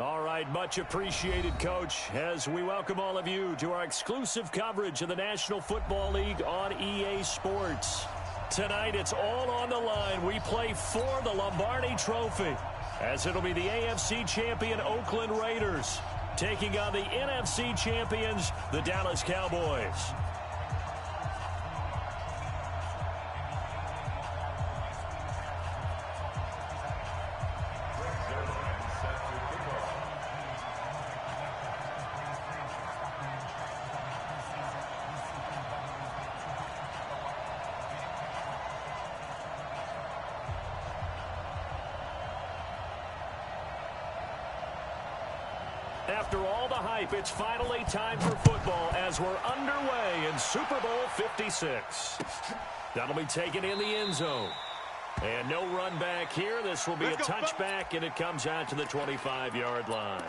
All right, much appreciated, Coach, as we welcome all of you to our exclusive coverage of the National Football League on EA Sports. Tonight, it's all on the line. We play for the Lombardi Trophy, as it'll be the AFC champion Oakland Raiders taking on the NFC champions, the Dallas Cowboys. After all the hype, it's finally time for football as we're underway in Super Bowl 56. That'll be taken in the end zone. And no run back here. This will be a touchback, and it comes out to the 25-yard line.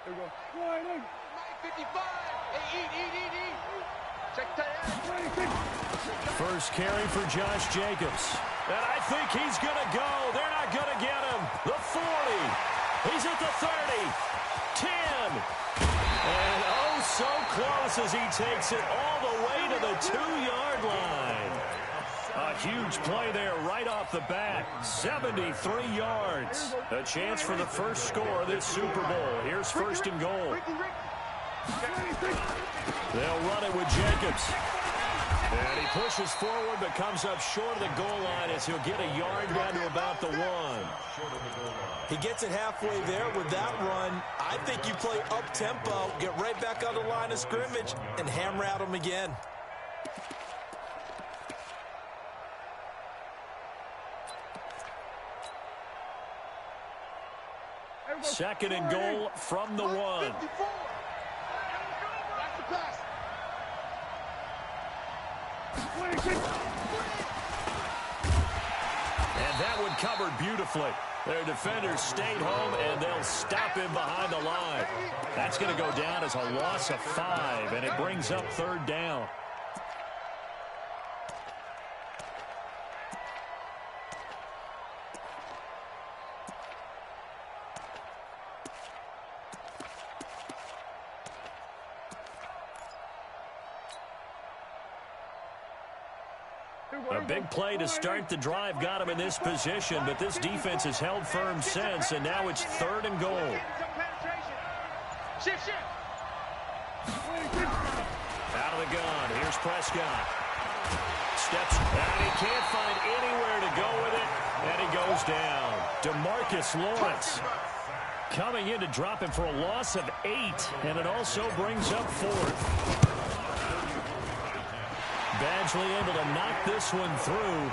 There we go. 55. Hey, eat. Check that. First carry for Josh Jacobs. And I think he's going to go. They're not going to get him. The 40. He's at the 30. 10. And oh, so close as he takes it all the way to the 2-yard line. A huge play there right off the bat. 73 yards. A chance for the first score of this Super Bowl. Here's first and goal. They'll run it with Jacobs. And he pushes forward but comes up short of the goal line as he'll get a yard down to about the 1. He gets it halfway there with that run. I think you play up-tempo, get right back on the line of scrimmage, and hammer at him again. Second and goal from the 1. And that one covered beautifully. Their defenders stayed home, and they'll stop him behind the line. That's going to go down as a loss of 5, and it brings up third down. A big play to start the drive got him in this position, but this defense has held firm since, and now it's third and goal. Out of the gun. Here's Prescott. Steps, and he can't find anywhere to go with it, and he goes down. DeMarcus Lawrence coming in to drop him for a loss of 8, and it also brings up fourth. Badgley able to knock this one through.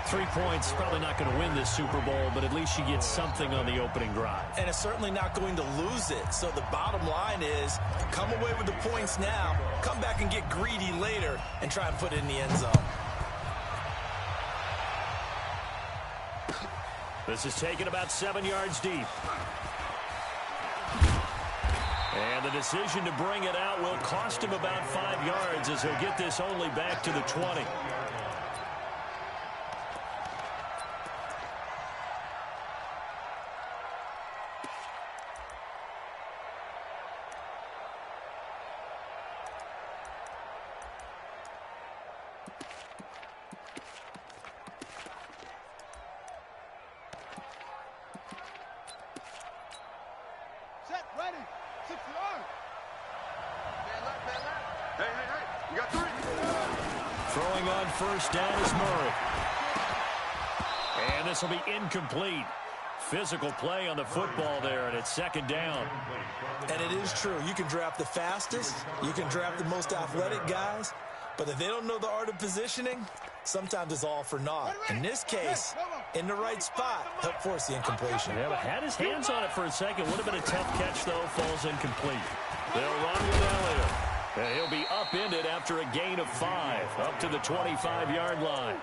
3 points, probably not going to win this Super Bowl, but at least you get something on the opening drive. And it's certainly not going to lose it. So the bottom line is, come away with the points now, come back and get greedy later, and try and put it in the end zone. This is taken about 7 yards deep. And the decision to bring it out will cost him about 5 yards as he'll get this only back to the 20. Throwing on first down is Murray. And this will be incomplete. Physical play on the football there, and it's second down. And it is true. You can draft the fastest. You can draft the most athletic guys. But if they don't know the art of positioning, sometimes it's all for naught. In this case, in the right spot, help force the incompletion. Yeah, but had his hands on it for a second. Would have been a tough catch, though. Falls incomplete. They'll run with Elliott. And he'll be upended after a gain of 5, up to the 25-yard line.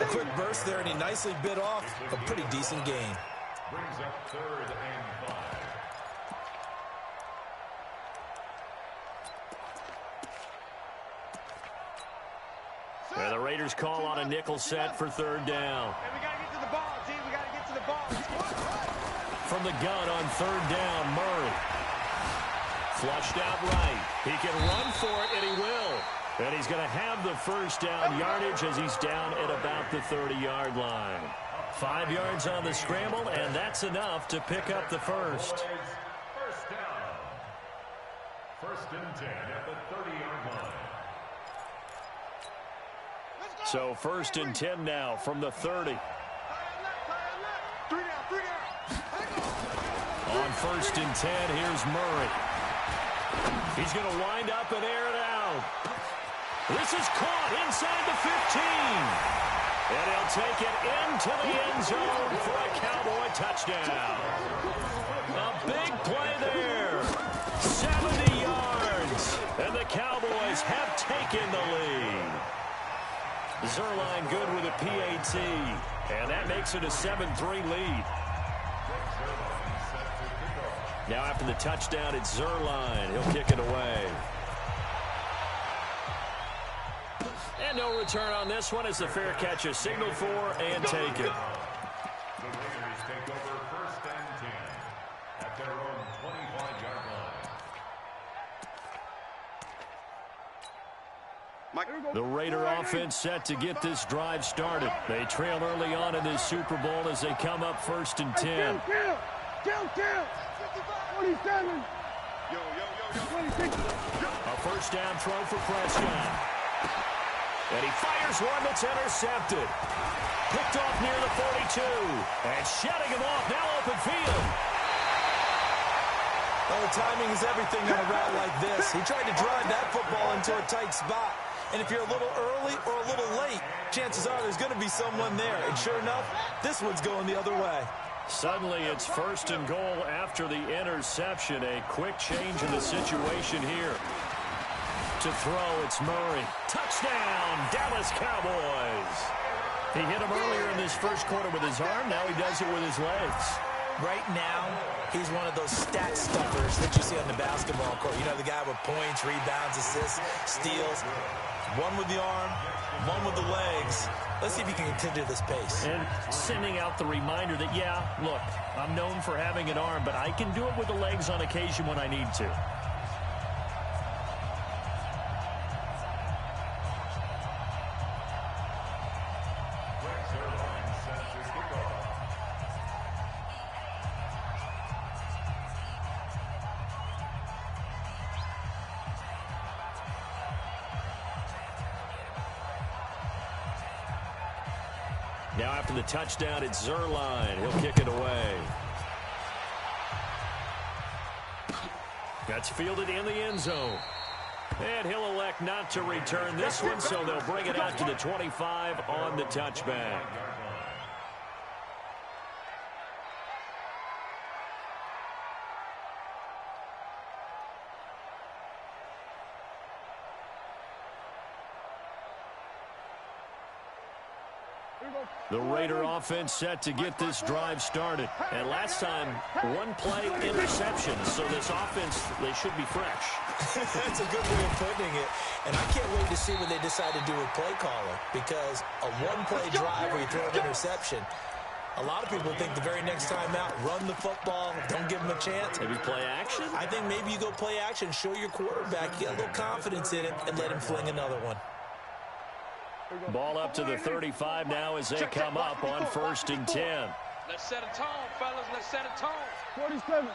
A quick burst there, and he nicely bit off a pretty decent gain. Brings up third and 5. Raiders call on a nickel set for third down. Hey, we got to get to the ball, T. We got to get to the ball. From the gun on third down, Murray. Flushed out right. He can run for it, and he will. And he's going to have the first down yardage as he's down at about the 30-yard line. 5 yards on the scramble, and that's enough to pick up the first. First down. First and 10 at the 30-yard line. So first and 10 now from the 30. On first and 10, here's Murray. He's going to wind up and air it out. This is caught inside the 15. And he'll take it into the end zone for a Cowboy touchdown. A big play there. 70 yards. And the Cowboys have taken the lead. Zerline good with a PAT. And that makes it a 7-3 lead. Now after the touchdown, it's Zerline. He'll kick it away. And no return on this one as the fair catch is signaled for and taken. The Raiders take over first and 10 at their own 25-yard line. The Raider offense set to get this drive started. They trail early on in this Super Bowl as they come up first and 10. Kill. 27. 26. A first down throw for Prescott. And he fires one that's intercepted. Picked off near the 42. And shutting him off, now open field. Well, the timing is everything on a route like this. He tried to drive that football into a tight spot. And if you're a little early or a little late, chances are there's going to be someone there. And sure enough, this one's going the other way. Suddenly it's first and goal after the interception. A quick change in the situation here. To throw, it's Murray. Touchdown, Dallas Cowboys. He hit him earlier in this first quarter with his arm. Now he does it with his legs. Right now, he's one of those stat stuffers that you see on the basketball court. You know, the guy with points, rebounds, assists, steals. One with the arm, one with the legs. Let's see if he can continue this pace. And sending out the reminder that, yeah, look, I'm known for having an arm, but I can do it with the legs on occasion when I need to. Now after the touchdown, it's Zerline. He'll kick it away. That's fielded in the end zone. And he'll elect not to return this one, so they'll bring it out to the 25 on the touchback. The Raider offense set to get this drive started. And last time, one play interception. So this offense, they should be fresh. That's a good way of putting it. And I can't wait to see what they decide to do with play caller. Because a one-play drive where you throw an interception, a lot of people think the very next time out, run the football, don't give them a chance. Maybe play action? I think maybe you go play action, show your quarterback, get a little confidence in it, and let him fling another one. Ball up to the 35 now as they come up on first and 10. Let's set a tone, fellas. Let's set a tone. 47.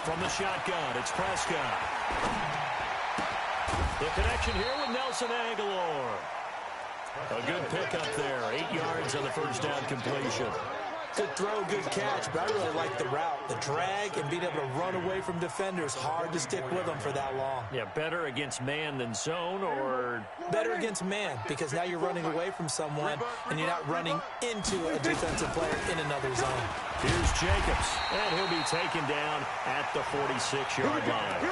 From the shotgun, it's Prescott. The connection here with Nelson Aguilar. A good pickup there. 8 yards on the first down completion. Good throw, good catch, but I really like the route. The drag and being able to run away from defenders, hard to stick with them for that long. Yeah, better against man than zone, or? Better against man, because now you're running away from someone and you're not running into a defensive player in another zone. Here's Jacobs, and he'll be taken down at the 46-yard line.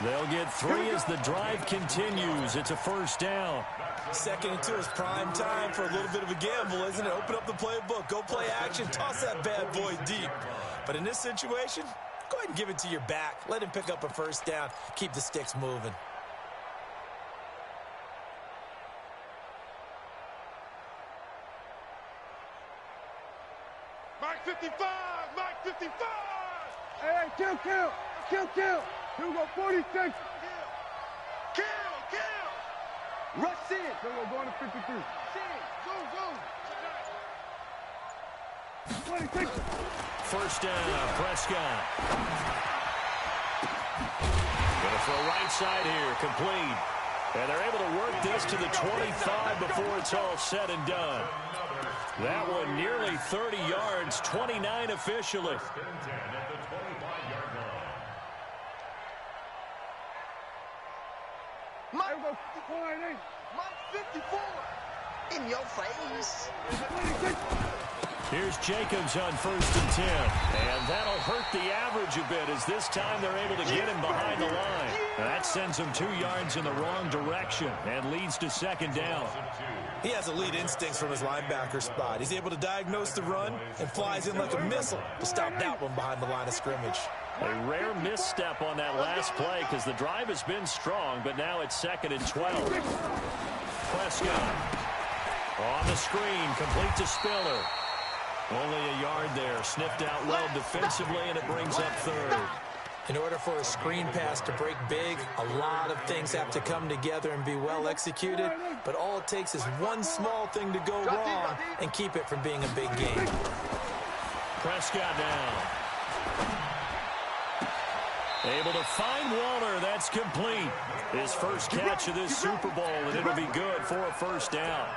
They'll get 3 as the drive continues. It's a first down. 2nd and 2 is prime time for a little bit of a gamble, isn't it? Open up the playbook, go play action, toss that bad boy deep. But in this situation, go ahead and give it to your back. Let him pick up a first down, keep the sticks moving. 55, Mike 55. Hey, kill. Here go 46. Kill. Rush in. We're going to 53. Go. 26. First down, Prescott. Gonna throw right side here, complete. And they're able to work this to the 25 before it's all said and done. That one nearly 30 yards, 29 officially. Mike 54. In your face. Here's Jacobs on 1st and 10. And that'll hurt the average a bit as this time they're able to get him behind the line. That sends him 2 yards in the wrong direction and leads to 2nd down. He has elite instincts from his linebacker spot. He's able to diagnose the run and flies in like a missile to stop that one behind the line of scrimmage. A rare misstep on that last play because the drive has been strong, but now it's 2nd and 12. Prescott on the screen, complete to Spiller. Only a yard there, sniffed out well defensively, and it brings up 3rd. In order for a screen pass to break big, a lot of things have to come together and be well executed, but all it takes is one small thing to go wrong and keep it from being a big game. Prescott down. Able to find Waller. That's complete. His first catch of this Super Bowl, and it'll be good for a 1st down.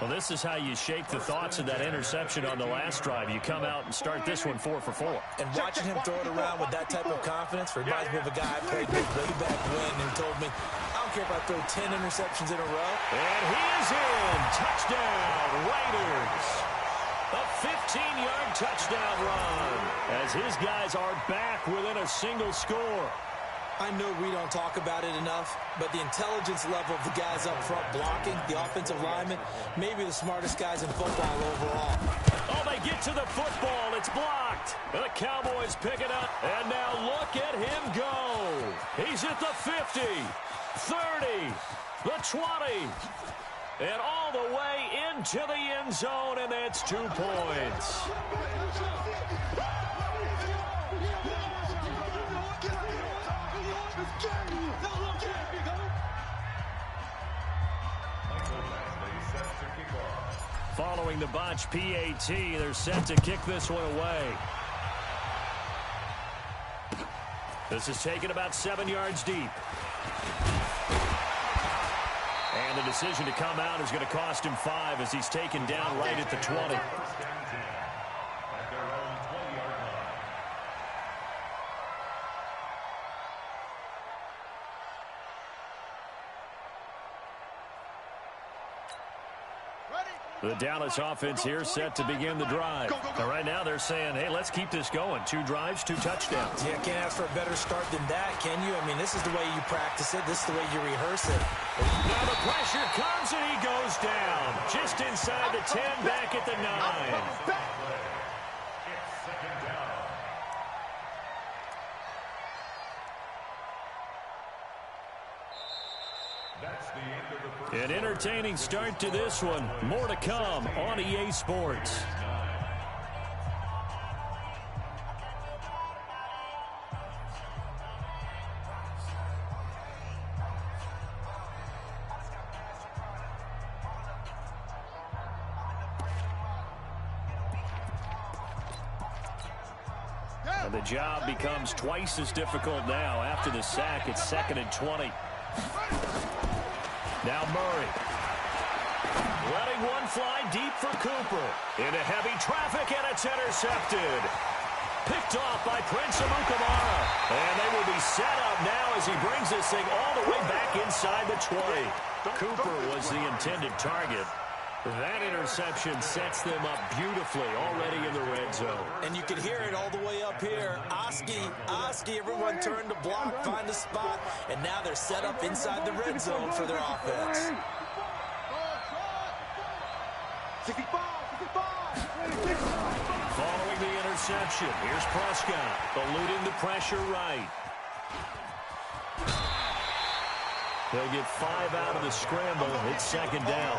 Well, this is how you shake the thoughts of that interception on the last drive. You come out and start this one 4 for 4. And watching him throw it around with that type of confidence reminds me of a guy I played with way back when who told me, I don't care if I throw 10 interceptions in a row. And he is in. Touchdown, Raiders. A 15-yard touchdown run as his guys are back within a single score. I know we don't talk about it enough, but the intelligence level of the guys up front blocking, the offensive linemen, maybe the smartest guys in football overall. Oh, they get to the football. It's blocked. The Cowboys pick it up. And now look at him go. He's at the 50, 30, the 20, and all the way into the end zone, and that's 2 points. Following the botch PAT, they're set to kick this one away. This is taken about 7 yards deep. And the decision to come out is going to cost him 5 as he's taken down right at the 20. The Dallas offense here set to begin the drive. And right now they're saying, hey, let's keep this going. 2 drives, 2 touchdowns. Yeah, can't ask for a better start than that, can you? I mean, this is the way you practice it. This is the way you rehearse it. Now the pressure comes and he goes down. Just inside the 10, back at the 9. An entertaining start to this one. More to come on EA Sports. And the job becomes twice as difficult now after the sack. It's 2nd and 20. Now Murray. Letting one fly deep for Cooper. Into heavy traffic, and it's intercepted. Picked off by Prince Amukamara. And they will be set up now as he brings this thing all the way back inside the 20. Cooper was the intended target. That interception sets them up beautifully already in the red zone. And you can hear it all the way up here. Oski, everyone turned to block, find a spot, and now they're set up inside the red zone for their offense. Following the interception, here's Prescott, eluding the pressure right. They'll get 5 out of the scramble. It's 2nd down.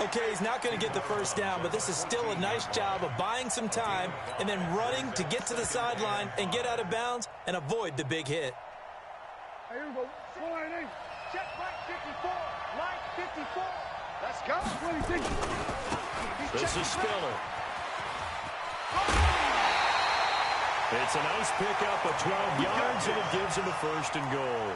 Okay, he's not going to get the first down, but this is still a nice job of buying some time and then running to get to the sideline and get out of bounds and avoid the big hit. Hey, here we go. Check right 54. Right 54. Let's go. 26. This is Spiller. It's a nice pickup of 12 yards, and it gives him a 1st and goal.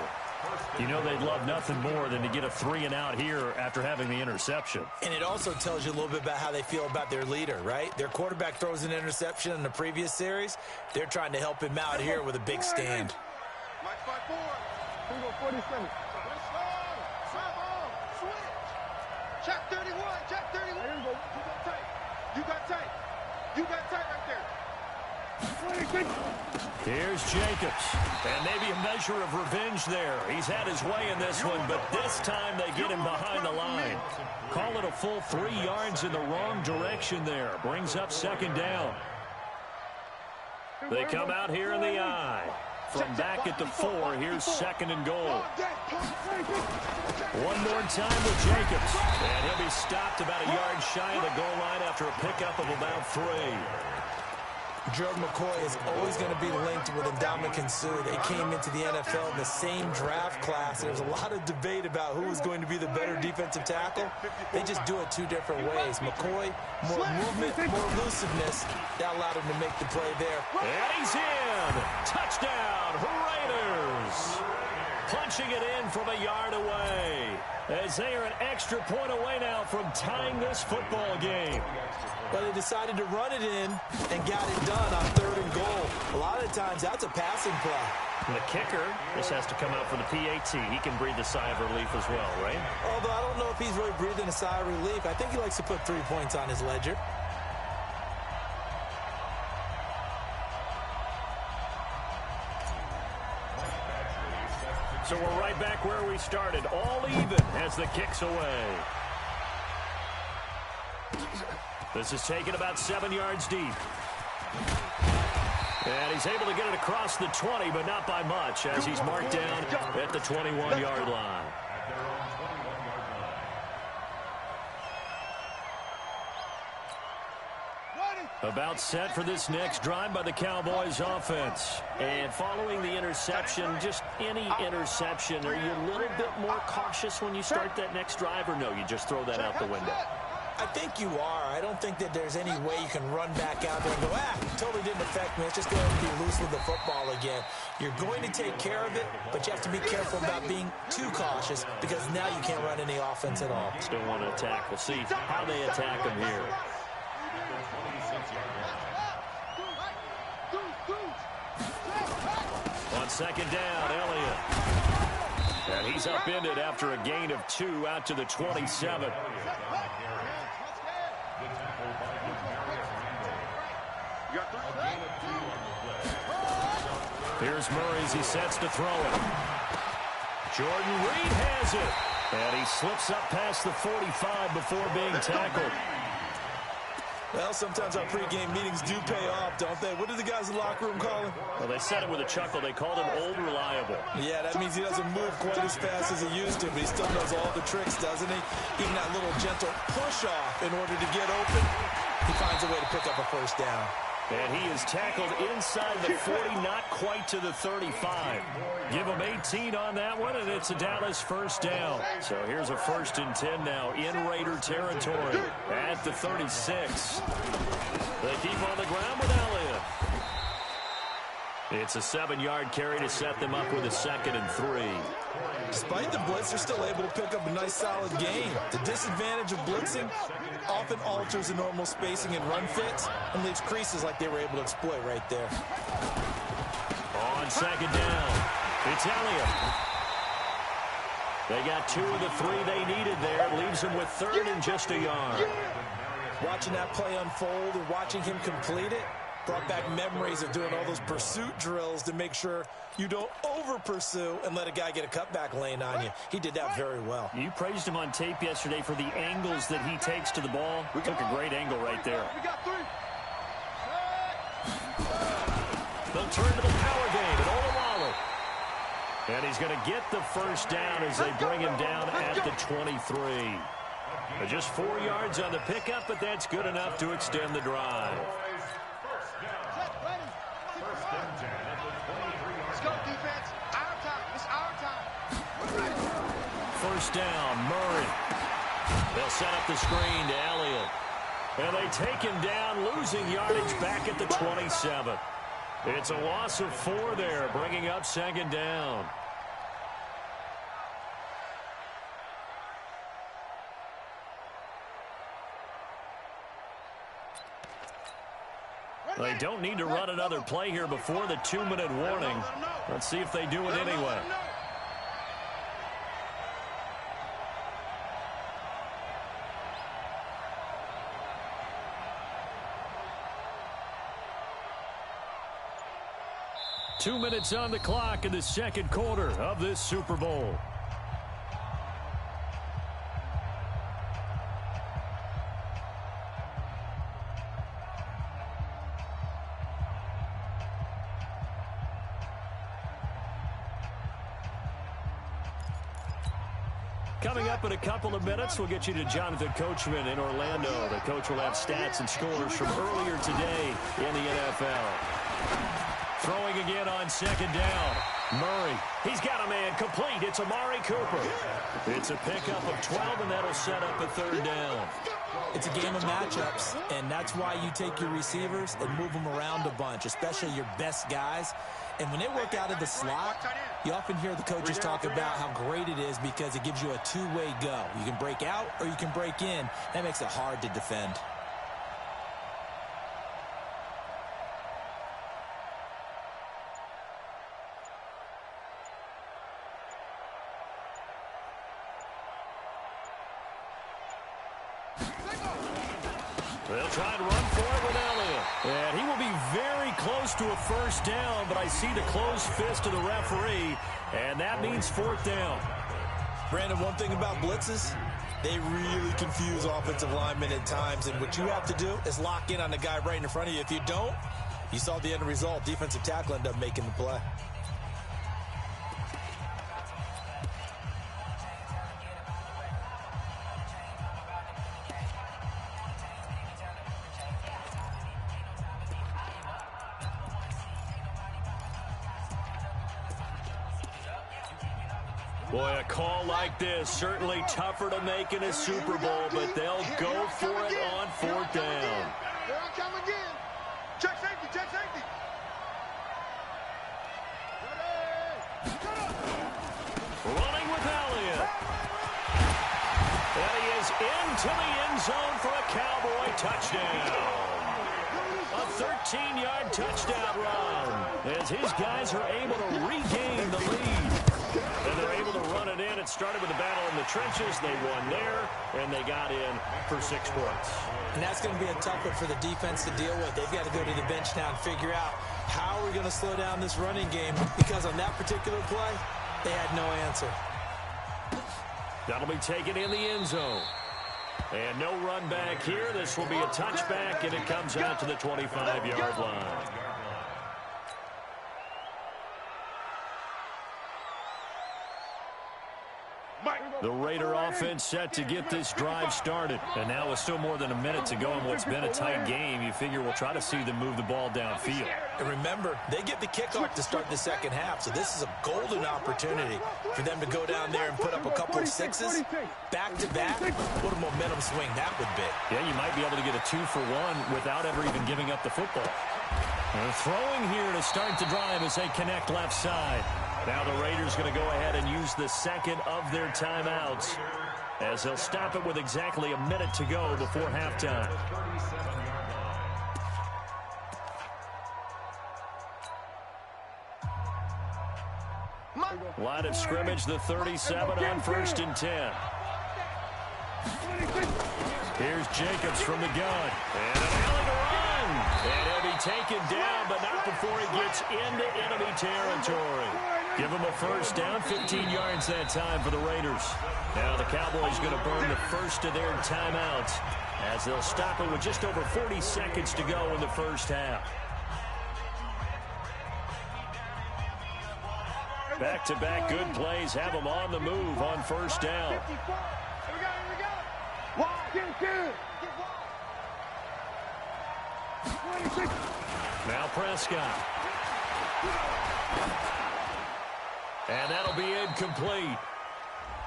You know they'd love nothing more than to get a 3-and-out here after having the interception. And it also tells you a little bit about how they feel about their leader, right? Their quarterback throws an interception in the previous series. They're trying to help him out here with a big stand. Mike 5-4. Here we go, 47. Let's go. Switch. Check 31. Check 31. Here we go. You got tight. You got tight. You got tight right there. Here's Jacobs, and maybe a measure of revenge there. He's had his way in this one, but this time they get him behind the line. Call it a full 3 yards in the wrong direction there. Brings up 2nd down. They come out here in the I. From back at the 4, here's 2nd and goal. One more time with Jacobs, and he'll be stopped about a yard shy of the goal line after a pickup of about 3. Jordan McCoy is always going to be linked with Ndamukong Suh. They came into the NFL in the same draft class. There's a lot of debate about who is going to be the better defensive tackle. They just do it 2 different ways. McCoy, more movement, more elusiveness. That allowed him to make the play there. And he's in. Touchdown, Raiders. Punching it in from a yard away, as they are an extra point away now from tying this football game. But they decided to run it in and got it done on 3rd and goal. A lot of times, that's a passing play. And the kicker, this has to come out for the PAT. He can breathe a sigh of relief as well, right? Although I don't know if he's really breathing a sigh of relief. I think he likes to put 3 points on his ledger. So we're right back where we started, all even as the kick's away. This is taken about 7 yards deep. And he's able to get it across the 20, but not by much, as he's marked down at the 21-yard line. About set for this next drive by the Cowboys offense. And following the interception, just any interception, are you a little bit more cautious when you start that next drive, or no, you just throw that out the window? I think you are. I don't think that there's any way you can run back out there and go, totally didn't affect me. Let's just go ahead and be loose with the football again. You're going to take care of it, but you have to be careful about being too cautious, because now you can't run any offense at all. Still want to attack. We'll see how they attack him here. On 2nd down, Elliott. And he's upended after a gain of 2 out to the 27. Here's Murray as he sets to throw it. Jordan Reed has it. And he slips up past the 45 before being tackled. Well, sometimes our pregame meetings do pay off, don't they? What do the guys in the locker room call him? Well, they said it with a chuckle. They called him Old Reliable. Yeah, that means he doesn't move quite as fast as he used to, but he still knows all the tricks, doesn't he? Even that little gentle push-off in order to get open, he finds a way to pick up a 1st down. And he is tackled inside the 40, not quite to the 35. Give him 18 on that one, and it's a Dallas 1st down. So here's a 1st and 10 now in Raider territory at the 36. They keep on the ground with Elliott. It's a 7-yard carry to set them up with a 2nd and 3. Despite the blitz, they're still able to pick up a nice solid gain. The disadvantage of blitzing often alters the normal spacing and run fits and leaves creases like they were able to exploit right there. On 2nd down, it's Elliott. They got 2 of the 3 they needed there. Leaves them with 3rd and just a yard. Watching that play unfold and watching him complete it brought back memories of doing all those pursuit drills to make sure you don't over-pursue and let a guy get a cutback lane on you. He did that very well. You praised him on tape yesterday for the angles that he takes to the ball. We took a great angle right there. They'll turn to the power game at Olawale. And he's going to get the 1st down as they bring him down at the 23. Just 4 yards on the pickup, but that's good enough to extend the drive. Let's go, defense. Our time. It's our time. First down, Murray. They'll set up the screen to Elliott. And they take him down, losing yardage back at the 27. It's a loss of 4 there, bringing up second down. They don't need to run another play here before the 2-minute warning. Let's see if they do it anyway. Two minutes on the clock in the second quarter of this Super Bowl. Coming up in a couple of minutes, we'll get you to Jonathan Coachman in Orlando. The coach will have stats and scores from earlier today in the NFL. Throwing again on second down. Murray, he's got a man complete. It's Amari Cooper. It's a pickup of 12, and that'll set up a third down. It's a game of matchups, and that's why you take your receivers and move them around a bunch, especially your best guys. And when they work out of the slot, you often hear the coaches talk about how great it is because it gives you a two-way go. You can break out or you can break in. That makes it hard to defend. They'll try and run for it with Elliott. And he will be very close to a first down, but I see the closed fist of the referee, and that means fourth down. Brandon, one thing about blitzes, they really confuse offensive linemen at times, and what you have to do is lock in on the guy right in front of you. If you don't, you saw the end result. Defensive tackle ended up making the play. Boy, a call like this, certainly tougher to make in a Super Bowl, but they'll go for it on fourth down. Here I come again. Check safety, check safety. Running with Elliott. And he is into the end zone for a Cowboy touchdown. A 13-yard touchdown run as his guys are able to regain the lead. And they're able to run it in. It started with a battle in the trenches. They won there, and they got in for 6 points. And that's going to be a tough one for the defense to deal with. They've got to go to the bench now and figure out how are we going to slow down this running game, because on that particular play, they had no answer. That'll be taken in the end zone. And no run back here. This will be a touchback, and it comes out to the 25-yard line. The Raider offense set to get this drive started. And now with still more than a minute to go in what's been a tight game, you figure we'll try to see them move the ball downfield. And remember, they get the kickoff to start the second half, so this is a golden opportunity for them to go down there and put up a couple of sixes back-to-back. What a momentum swing that would be. Yeah, you might be able to get a 2-for-1 without ever even giving up the football. They're throwing here to start the drive as they connect left side. Now the Raiders going to go ahead and use the second of their timeouts as they'll stop it with exactly a minute to go before halftime. Line of scrimmage, the 37 on 1st and 10. Here's Jacobs from the gun. And an alley to run. And he'll be taken down, but not before he gets into enemy territory. Give him a first down, 15 yards that time for the Raiders. Now the Cowboys going to burn the first of their timeouts as they'll stop it with just over 40 seconds to go in the first half. Back-to-back good plays have them on the move on first down. Now Prescott. And that'll be incomplete.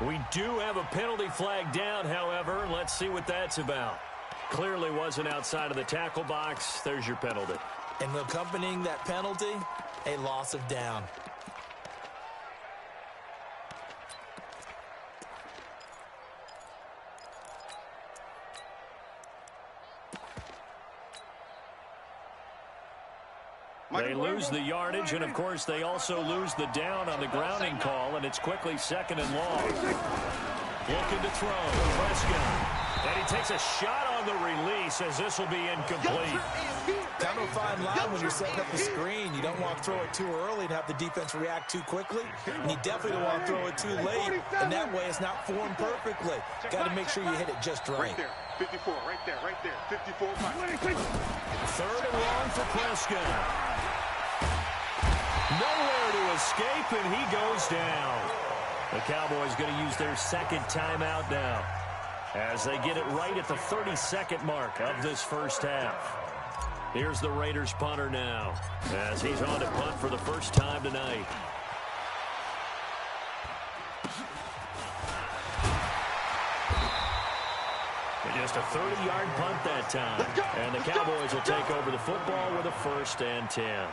We do have a penalty flag down, however. Let's see what that's about. Clearly wasn't outside of the tackle box. There's your penalty. And accompanying that penalty, a loss of down. They lose the yardage, and, of course, they also lose the down on the grounding call, and it's quickly 2nd and long. Looking to throw. Prescott. And he takes a shot on the release as this will be incomplete. Kind of a fine line when you're setting up the screen. You don't want to throw it too early and have the defense react too quickly. And you definitely don't want to throw it too late. And that way it's not formed perfectly. Got to make sure you hit it just right. Right there. 54, right there, right there. 54. 3rd and long for Prescott. Nowhere to escape, and he goes down. The Cowboys going to use their 2nd timeout now as they get it right at the 32nd mark of this first half. Here's the Raiders punter now as he's on to punt for the first time tonight. Just a 30-yard punt that time. And the Cowboys will take over the football with a 1st and 10.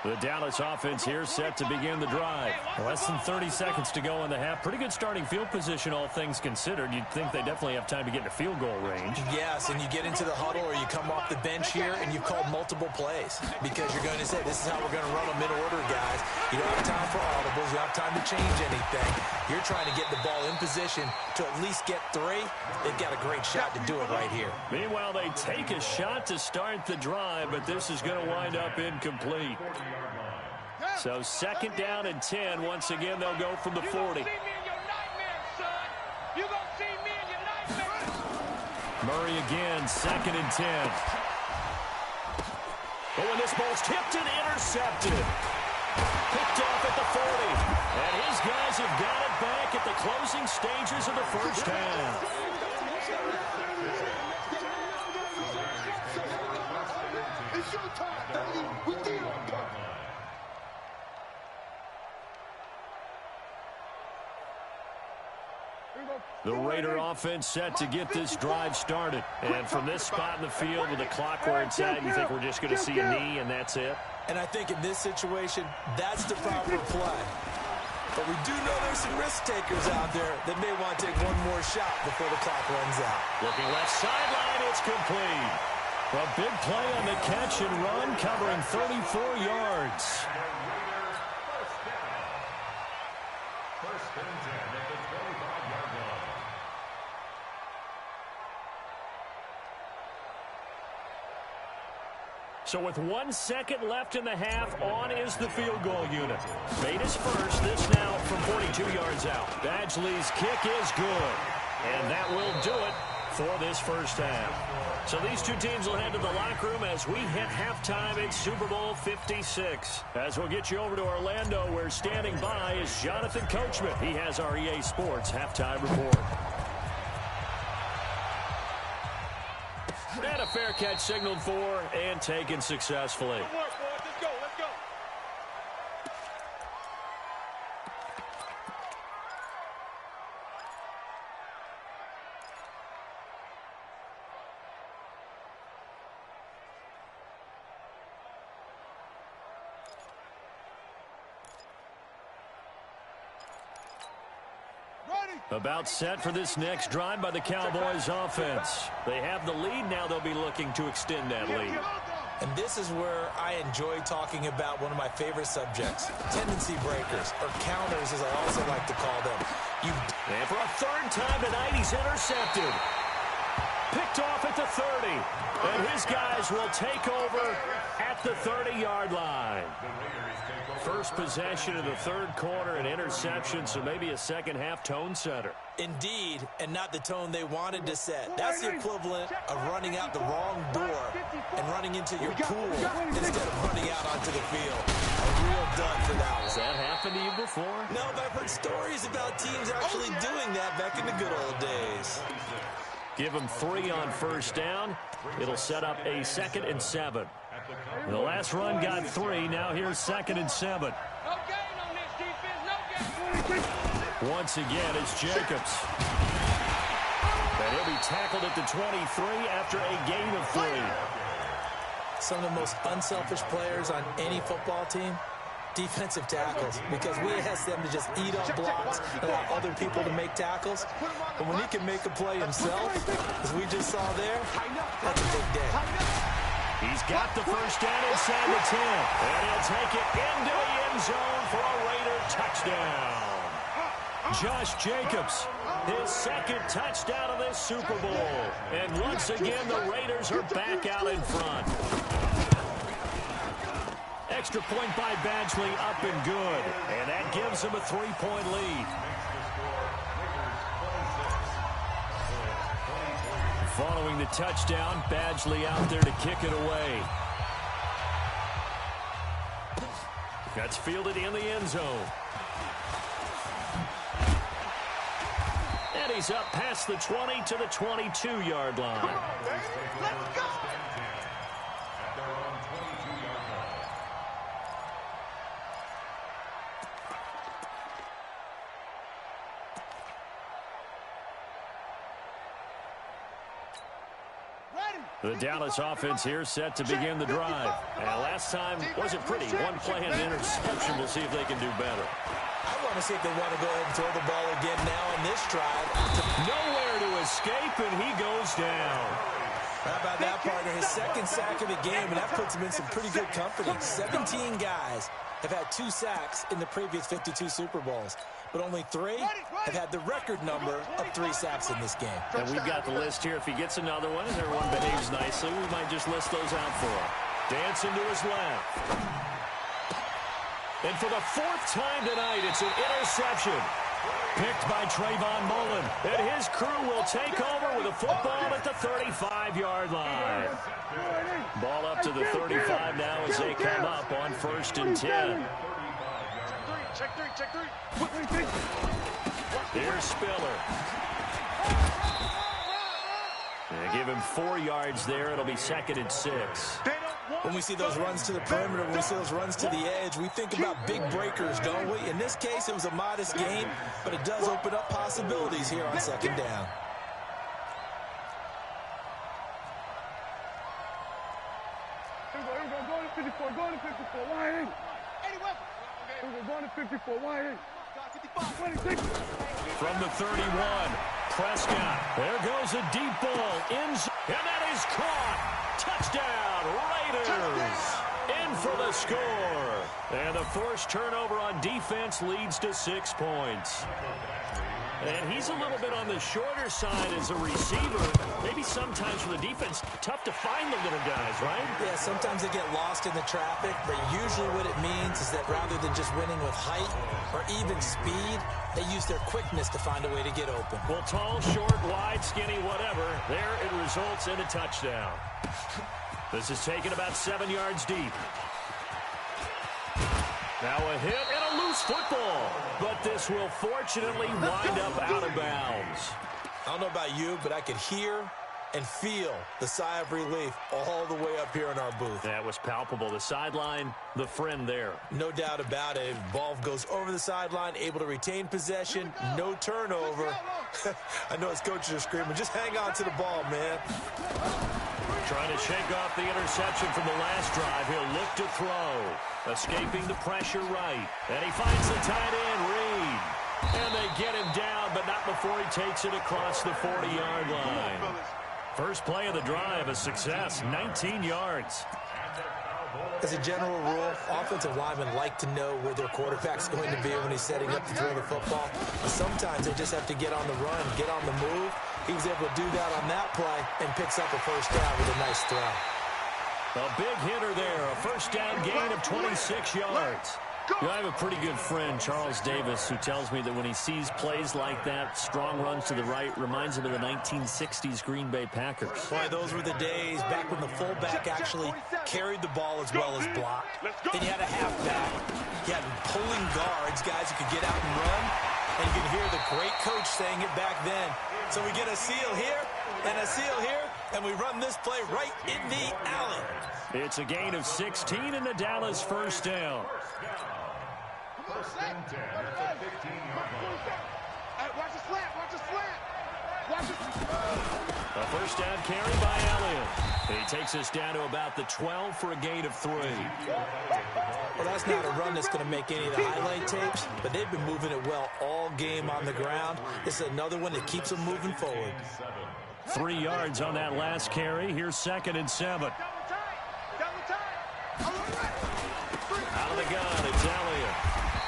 The Dallas offense here set to begin the drive. Less than 30 seconds to go in the half. Pretty good starting field position, all things considered. You'd think they definitely have time to get into field goal range. Yes, and you get into the huddle or you come off the bench here and you've called multiple plays because you're going to say, this is how we're going to run them in order, guys. You don't have time for audibles. You don't have time to change anything. You're trying to get the ball in position to at least get 3. They've got a great shot to do it right here. Meanwhile, they take a shot to start the drive, but this is going to wind up incomplete. So 2nd down and 10. Once again, they'll go from the 40. Murray again, 2nd and 10. Oh, and this ball's tipped and intercepted. Picked off at the 40. And his guys have got it back at the closing stages of the first half. It's your time, baby. We did it. The Raider offense set to get this drive started. And from this spot in the field with the clock where it's at, you think we're just going to see a knee and that's it? And I think in this situation, that's the proper play. But we do know there's some risk takers out there that may want to take one more shot before the clock runs out. Looking left sideline, it's complete. A big play on the catch and run, covering 34 yards. First and 10 at the 25-yard line. So with 1 second left in the half, on is the field goal unit. Made his first, this now from 42 yards out. Badgley's kick is good. And that will do it for this first half. So these two teams will head to the locker room as we hit halftime in Super Bowl 56. As we'll get you over to Orlando, where standing by is Jonathan Coachman. He has our EA Sports halftime report. And a fair catch signaled for and taken successfully. Good work, boys. Let's go. Let's go. About set for this next drive by the Cowboys offense. They have the lead. Now they'll be looking to extend that lead. And this is where I enjoy talking about one of my favorite subjects, tendency breakers, or counters as I also like to call them. And for a 3rd time tonight, he's intercepted. Picked off at the 30. And his guys will take over at the 30-yard line. First possession of the 3rd quarter, an interception, so maybe a second-half tone setter. Indeed, and not the tone they wanted to set. That's the equivalent of running out the wrong door and running running into your pool instead of running out onto the field. A real dud for that one. Has that happened to you before? No, but I've heard stories about teams actually doing that back in the good old days. Give him 3 on first down. It'll set up a 2nd and 7. The last run got 3. Now here's 2nd and 7. No gain on this defense. No gain. Once again, it's Jacobs. And he'll be tackled at the 23 after a gain of 3. Some of the most unselfish players on any football team, defensive tackles, because we ask them to just eat up blocks and allow other people to make tackles. But when he can make a play himself, as we just saw there, that's a big day. He's got the first down inside the 10. And he'll take it into the end zone for a Raider touchdown. Josh Jacobs, his 2nd touchdown of this Super Bowl. And once again, the Raiders are back out in front. Extra point by Badgley, up and good. And that gives them a 3-point lead. Following the touchdown, Badgley out there to kick it away. That's fielded in the end zone. And he's up past the 20 to the 22-yard line. Come on, baby. Let's go. The Dallas offense here set to begin the drive. And last time wasn't pretty. One play and an interception. We'll see if they can do better. I want to see if they want to go ahead and throw the ball again now in this drive. Nowhere to escape, and he goes down. How about that, partner? His 2nd sack of the game, and that puts him in some pretty good company. 17 guys have had 2 sacks in the previous 52 Super Bowls, but only 3 have had the record number of 3 sacks in this game. And we've got the list here. If he gets another one and everyone behaves nicely, we might just list those out for him. Dancing to his left. And for the 4th time tonight, it's an interception. Picked by Trayvon Mullen. And his crew will take over with a football at the 35-yard line. Ball up to the 35 now as they come up on 1st and 10. Check three. Here's Spiller. They give him 4 yards there. It'll be 2nd and 6. When we see those runs to the perimeter, when we see those runs to the edge, we think about big breakers, don't we? In this case, it was a modest gain, but it does open up possibilities here on 2nd down. Here we go. Go to 54. Go to 54. Why ain't? 81. Here we go. Go to 54. Why ain't? 26. From the 31, Prescott. There goes a deep ball. And that is caught. Touchdown, Raiders. In for the score. And the forced turnover on defense leads to 6 points. And he's a little bit on the shorter side as a receiver. Maybe sometimes for the defense, tough to find the little guys, right? Yeah, sometimes they get lost in the traffic, but usually what it means is that rather than just winning with height or even speed, they use their quickness to find a way to get open. Well, tall, short, wide, skinny, whatever, there it results in a touchdown. This is taken about 7 yards deep. Now a hit and a loose football. But this will fortunately wind up out of bounds. I don't know about you, but I could hear and feel the sigh of relief all the way up here in our booth. That was palpable. The sideline, the friend there. No doubt about it. Ball goes over the sideline, able to retain possession, no turnover. I know his coaches are screaming, just hang on to the ball, man. Trying to shake off the interception from the last drive. He'll look to throw. Escaping the pressure right. And he finds the tight end, Reed. And they get him down, but not before he takes it across the 40-yard line. First play of the drive, a success, 19 yards. As a general rule, offensive linemen like to know where their quarterback's going to be when he's setting up to throw the football. But sometimes they just have to get on the run, get on the move. He was able to do that on that play and picks up a first down with a nice throw. A big hitter there, a first down gain of 26 yards. You know, I have a pretty good friend, Charles Davis, who tells me that when he sees plays like that, strong runs to the right, reminds him of the 1960s Green Bay Packers. Boy, those were the days back when the fullback actually carried the ball as well as blocked. Then you had a halfback. You had pulling guards, guys who could get out and run. And you can hear the great coach saying it back then. So we get a seal here and a seal here, and we run this play right in the alley. It's a gain of 16 in the Dallas first down. First and 10 at the 15-yard line. Watch the slant. Watch the slant. Watch the... A first down carry by Elliott. He takes us down to about the 12 for a gain of 3. Well, that's not a run that's going to make any of the highlight tapes, but they've been moving it well all game on the ground. This is another one that keeps them moving forward. 3 yards on that last carry. Here's 2nd and 7. Out of the gun, it's Elliott.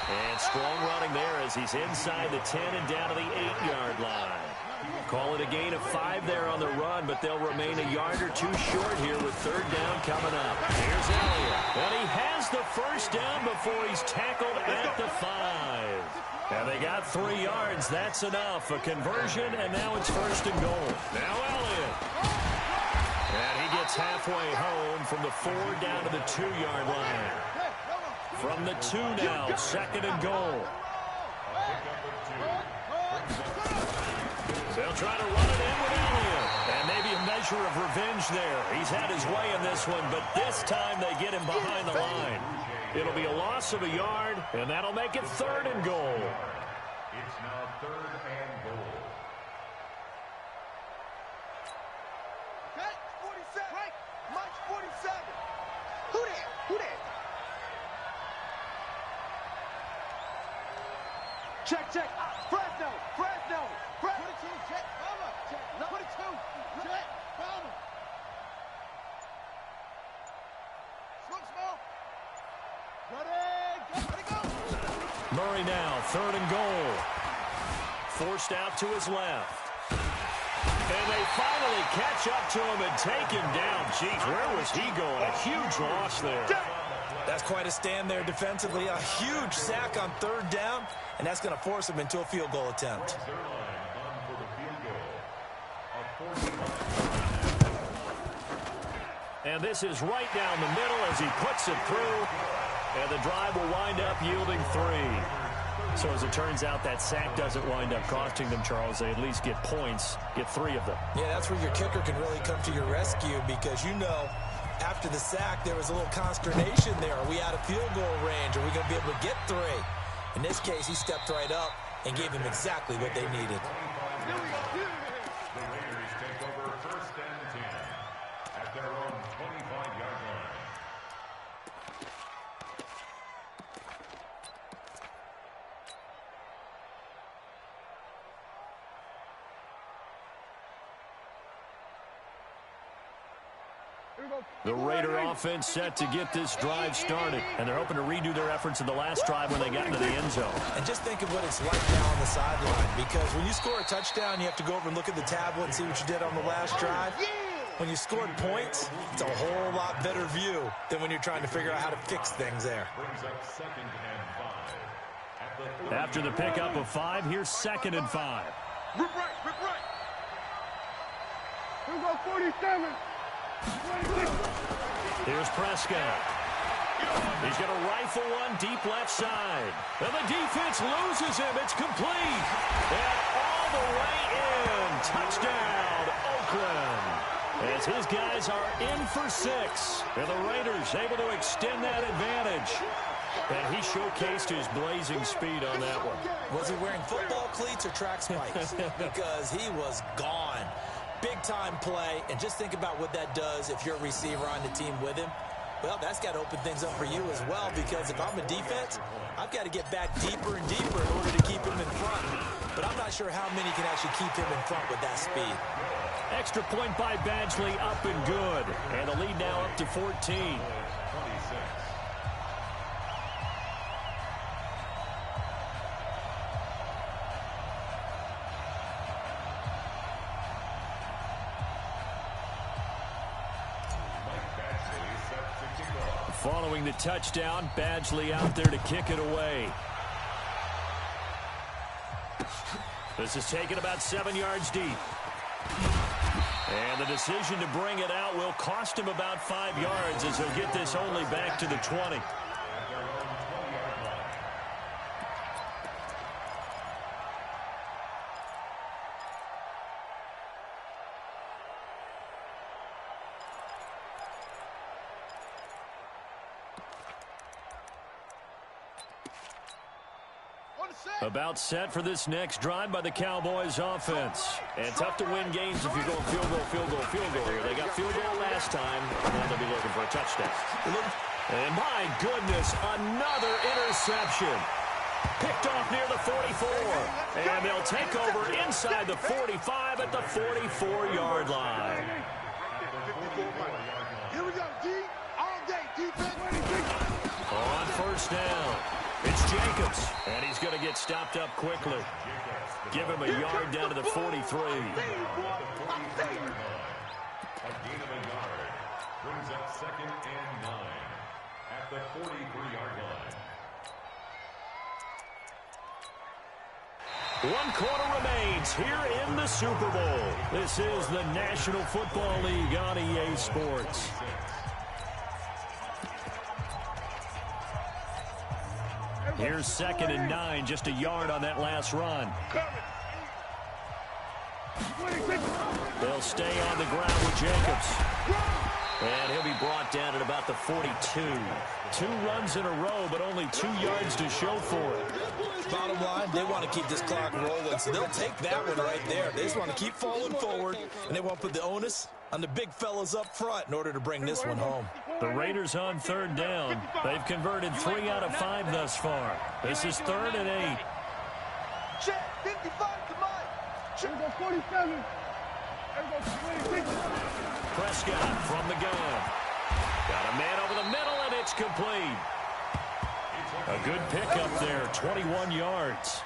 And strong running there as he's inside the 10 and down to the 8-yard line. Call it a gain of 5 there on the run, but they'll remain a yard or 2 short here with 3rd down coming up. Here's Elliott. And he has the first down before he's tackled at the 5. And they got 3 yards. That's enough. A conversion, and now it's 1st and goal. Now Elliott. And he gets halfway home from the 4 down to the 2-yard line. From the 2 now, 2nd and goal. They'll try to run it in with Elliott. And maybe a measure of revenge there. He's had his way in this one, but this time they get him behind the line. It'll be a loss of a yard, and that'll make it 3rd and goal. It's now 3rd and goal. Okay, 47. Right. March 47. Who that? Who that? Check, check. Fresno. Fresno. 22, check. Bomber. Check. 22. Check. Bomber. Smoke, smoke. Ready, go. Murray now, 3rd and goal. Forced out to his left. And they finally catch up to him and take him down. Jeez, where was he going? A huge loss there. That's quite a stand there defensively. A huge sack on 3rd down, and that's going to force him into a field goal attempt. And this is right down the middle as he puts it through. And the drive will wind up yielding 3. So as it turns out, that sack doesn't wind up costing them, Charles. They at least get points, get 3 of them. Yeah, that's where your kicker can really come to your rescue because, you know, after the sack, there was a little consternation there. Are we out of field goal range? Are we going to be able to get 3? In this case, he stepped right up and gave them exactly what they needed. The Raiders take over 1st and 10 at their own 25-yard line. The Raider offense set to get this drive started, and they're hoping to redo their efforts in the last drive when they got into the end zone. And just think of what it's like now on the sideline, because when you score a touchdown, you have to go over and look at the tablet and see what you did on the last drive. When you scored points, it's a whole lot better view than when you're trying to figure out how to fix things there. Brings up 2nd and 5. After the pickup of 5, here's 2nd and 5. Rip right, rip right. Here we go, 47. 26. Here's Prescott. He's going to rifle one deep left side. And the defense loses him. It's complete. And all the way in. Touchdown, Oakland. As his guys are in for 6. And the Raiders able to extend that advantage. And he showcased his blazing speed on that one. Was he wearing football cleats or track spikes? Because he was gone. Big-time play, and just think about what that does if you're a receiver on the team with him. Well, that's got to open things up for you as well, because if I'm a defense, I've got to get back deeper and deeper in order to keep him in front. But I'm not sure how many can actually keep him in front with that speed. Extra point by Badgley, up and good. And the lead now up to 14. Following the touchdown, Badgley out there to kick it away. This is taken about 7 yards deep. And the decision to bring it out will cost him about 5 yards as he'll get this only back to the 20. About set for this next drive by the Cowboys offense. And tough to win games if you're going field goal, field goal, field goal here. They got field goal last time, and now they'll be looking for a touchdown. And my goodness, another interception. Picked off near the 44. And they'll take over inside the 45 at the 44-yard line. Here we go, D. All day, defense. On first down. It's Jacobs, and he's going to get stopped up quickly. Give him a yard down to the 43. A gain of a yard brings up 2nd and 9 at the 43-yard line. 1 quarter remains here in the Super Bowl. This is the National Football League on EA Sports. Here's 2nd and 9, just a yard on that last run. They'll stay on the ground with Jacobs. And he'll be brought down at about the 42. 2 runs in a row, but only 2 yards to show for it. Bottom line, they want to keep this clock rolling, so they'll take that one right there. They just want to keep falling forward, and they want to put the onus on the big fellas up front in order to bring this one home. The Raiders on 3rd down. They've converted 3 out of 5 thus far. This is 3rd and 8. Check, 55 to mine. Check, 47. Prescott from the gun. Got a man over the middle, and it's complete. A good pickup there, 21 yards.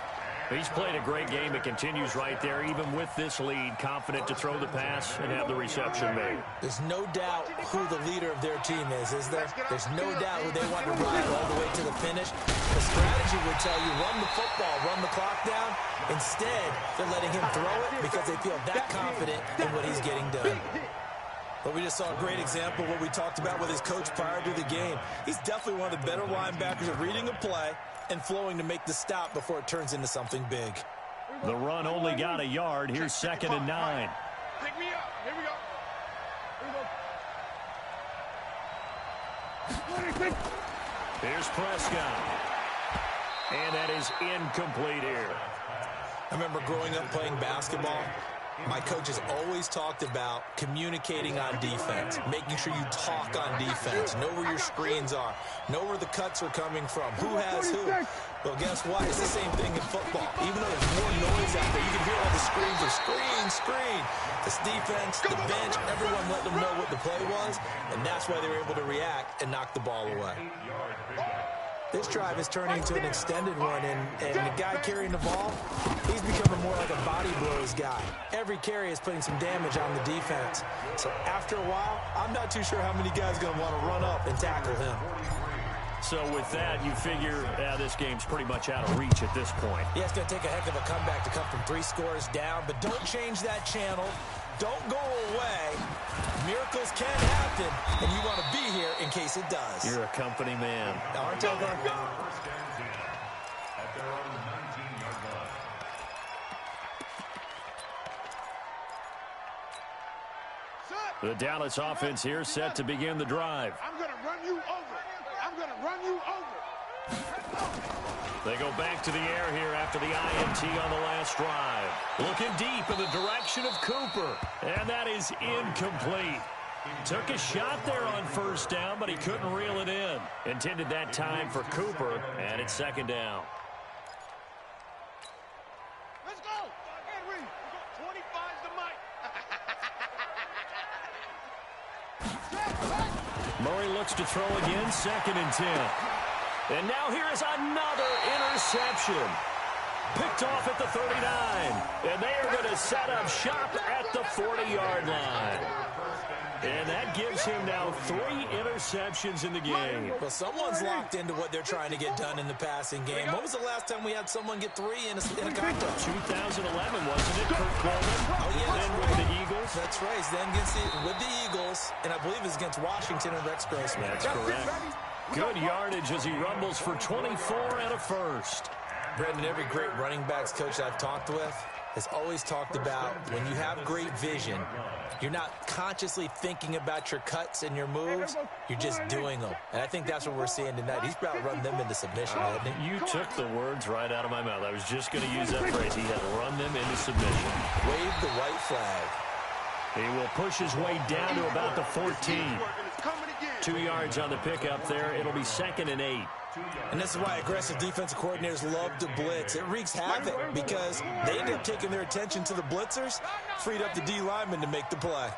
He's played a great game. It continues right there, even with this lead, confident to throw the pass and have the reception made. There's no doubt who the leader of their team is there? There's no doubt who they want to ride all the way to the finish. The strategy would tell you, run the football, run the clock down. Instead, they're letting him throw it because they feel that confident in what he's getting done. But we just saw a great example of what we talked about with his coach prior to the game. He's definitely one of the better linebackers at reading a play and flowing to make the stop before it turns into something big. The run only got a yard. Here's 2nd and 9. Pick me up. Here we go. Here's Prescott. And that is incomplete here. I remember growing up playing basketball. My coaches always talked about communicating on defense, making sure you talk on defense, know where your screens are, know where the cuts are coming from, who has who. Well, guess what? It's the same thing in football. Even though there's more noise out there, you can hear all the screens of screen. This defense, the bench, everyone let them know what the play was, and that's why they were able to react and knock the ball away. This drive is turning into an extended one, and the guy carrying the ball, he's becoming more like a body blows guy. Every carry is putting some damage on the defense. So after a while, I'm not too sure how many guys are going to want to run up and tackle him. So with that, you figure this game's pretty much out of reach at this point. Yeah, it's going to take a heck of a comeback to come from 3 scores down, but don't change that channel. Don't go away. Miracles can happen, and you want to be here in case it does. You're a company man. Aren't you? First and 10 at their own 19-yard line. The Dallas offense here set to begin the drive. I'm going to run you over. I'm going to run you over. They go back to the air here after the INT on the last drive. Looking deep in the direction of Cooper. And that is incomplete. Took a shot there on first down, but he couldn't reel it in. Intended that time for Cooper, and it's 2nd down. Let's go. Henry, 25's the mic. Murray looks to throw again, 2nd and 10. And now here is another interception. Picked off at the 39. And they are going to set up shop at the 40-yard line. And that gives him now 3 interceptions. interceptions in the game. Well, someone's locked into what they're trying to get done in the passing game. When was the last time we had someone get 3 in a contest? 2011, wasn't it? Kurt Coleman. Oh, yeah, Then with the Eagles. That's right. Then with the Eagles, and I believe it's against Washington and Rex Grossman. That's correct. Good yardage as he rumbles for 24 and a first. Brandon, every great running backs coach I've talked with has always talked about when you have great vision, you're not consciously thinking about your cuts and your moves, you're just doing them. And I think that's what we're seeing tonight. He's about to run them into submission, hasn't he? You took the words right out of my mouth. I was just going to use that phrase. He had run them into submission. Wave the white flag. He will push his way down to about the 14. 2 yards on the pickup there. It'll be 2nd and 8. And this is why aggressive defensive coordinators love to blitz. It wreaks havoc because they end up taking their attention to the blitzers, freed up the D lineman to make the play.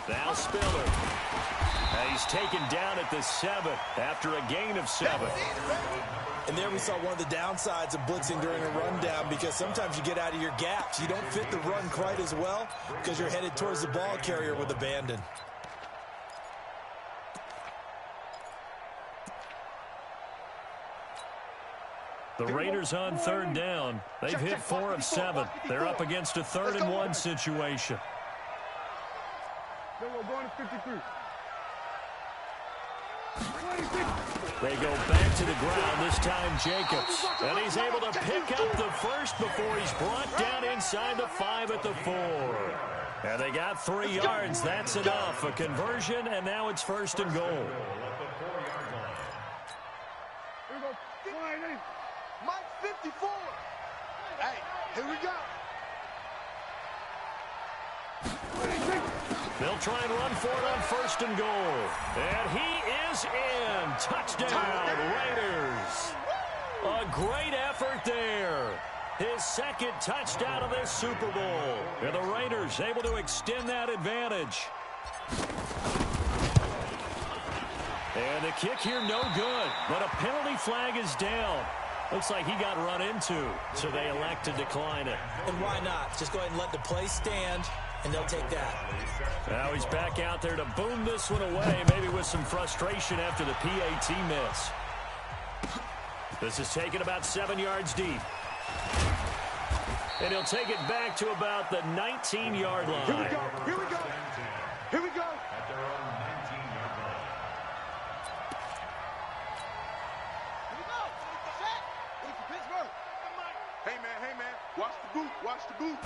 Now Spiller. He's taken down at the 7 after a gain of 7. And there we saw one of the downsides of blitzing during a rundown because sometimes you get out of your gaps. You don't fit the run quite as well because you're headed towards the ball carrier with abandon. The Raiders on 3rd down. They've hit 4 of 7. They're up against a 3rd and 1 situation. Then we're going to 53. They go back to the ground, this time Jacobs. And he's able to pick up the first before he's brought down inside the 5 at the 4. And they got 3 yards. That's enough. A conversion, and now it's 1st and goal. Here we go. Mike 54. Hey, here we go. They'll try and run for it on 1st and goal. And he is in. Touchdown, Raiders. A great effort there. His 2nd touchdown of this Super Bowl. And the Raiders able to extend that advantage. And the kick here no good. But a penalty flag is down. Looks like he got run into, so they elect to decline it. And why not? Just go ahead and let the play stand, and they'll take that. Now he's back out there to boom this one away, maybe with some frustration after the PAT miss. This is taken about 7 yards deep. And he'll take it back to about the 19-yard line. Here we go. Here we go. Here we go. At their own 19-yard line. Hey, man. Watch the boot. Watch the boot.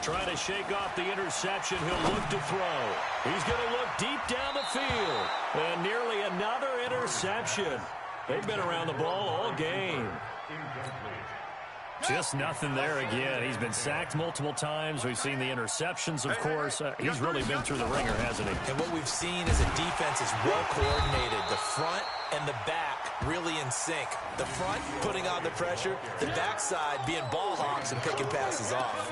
Trying to shake off the interception. He'll look to throw. He's going to look deep down the field. And nearly another interception. They've been around the ball all game. Just nothing there again. He's been sacked multiple times. We've seen the interceptions, of course. He's really been through the ringer, hasn't he? And what we've seen is a defense is well coordinated. The front and the back really in sync. The front putting on the pressure, the backside being ball hawks and picking passes off.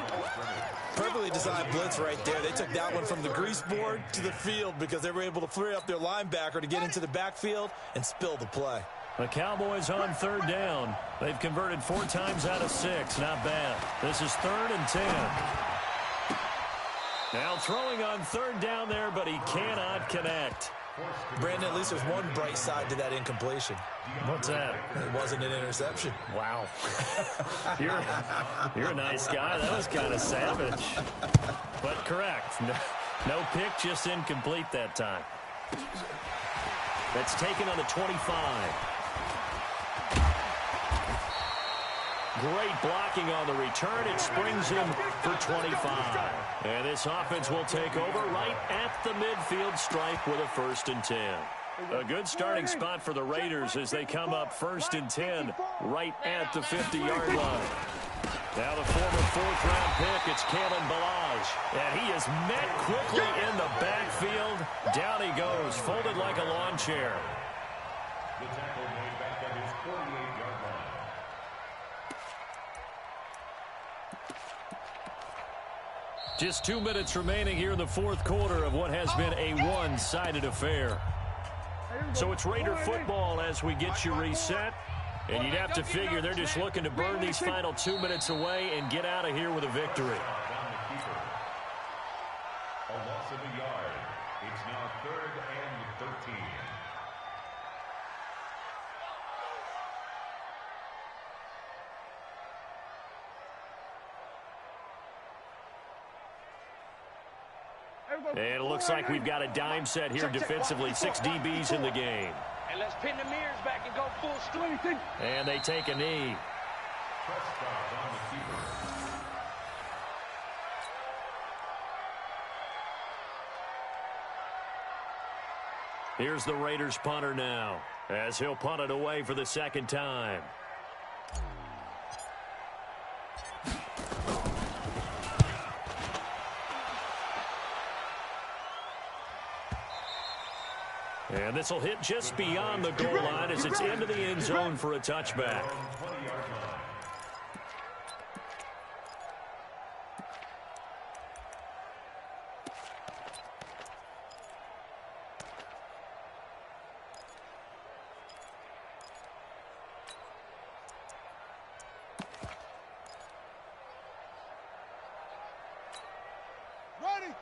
Perfectly designed blitz right there. They took that one from the grease board to the field because they were able to free up their linebacker to get into the backfield and spill the play. The Cowboys on 3rd down. They've converted 4 times out of 6. Not bad. This is 3rd and 10. Now throwing on 3rd down there, but he cannot connect. Brandon, at least there's one bright side to that incompletion. What's that? It wasn't an interception. Wow. You're a nice guy. That was kind of savage. But correct. No pick, just incomplete that time. That's taken on the 25. Great blocking on the return. It springs him for 25. And this offense will take over right at the midfield stripe with a 1st and 10. A good starting spot for the Raiders as they come up 1st and 10 right at the 50-yard line. Now the former 4th-round pick, it's Kalen Ballage. And he is met quickly in the backfield. Down he goes, folded like a lawn chair. The tackle made back at his 48-yard line. Just 2 minutes remaining here in the 4th quarter of what has been a one-sided affair. So it's Raider football as we get you reset. And you'd have to figure they're just looking to burn these final 2 minutes away and get out of here with a victory. loss of a yard. It's now 3rd and 13. And it looks like we've got a dime set here defensively. 6 DBs in the game. And let's pin the mirrors back and go full strength. And they take a knee. Prescott on the keeper. Here's the Raiders punter now, as he'll punt it away for the second time. And this will hit just beyond the goal line as it's into the end zone for a touchback.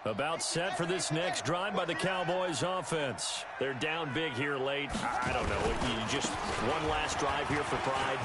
About set for this next drive by the Cowboys offense. They're down big here late. I don't know. You just one last drive here for pride.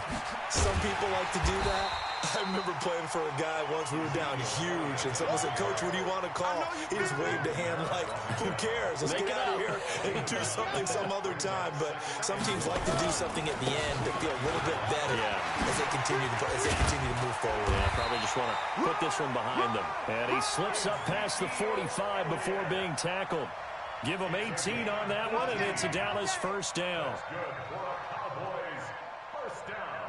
Some people like to do that. I remember playing for a guy once. We were down huge, and someone said, "Coach, what do you want to call?" He just waved a hand like, "Who cares? Let's get out of here and do something some other time." But some teams like to do something at the end to feel a little bit better as they continue to move forward. Yeah, probably just want to put this one behind them. And he slips up past the 45 before being tackled. Give him 18 on that one, and it's a Dallas first down. Good for a Cowboys first down.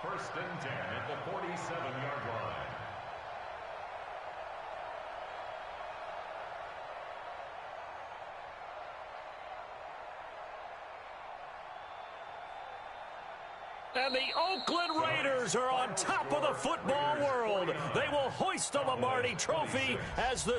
1st and 10 at the 47-yard line. And the Oakland Raiders are on top of the football world. They will hoist the Lombardi Trophy as the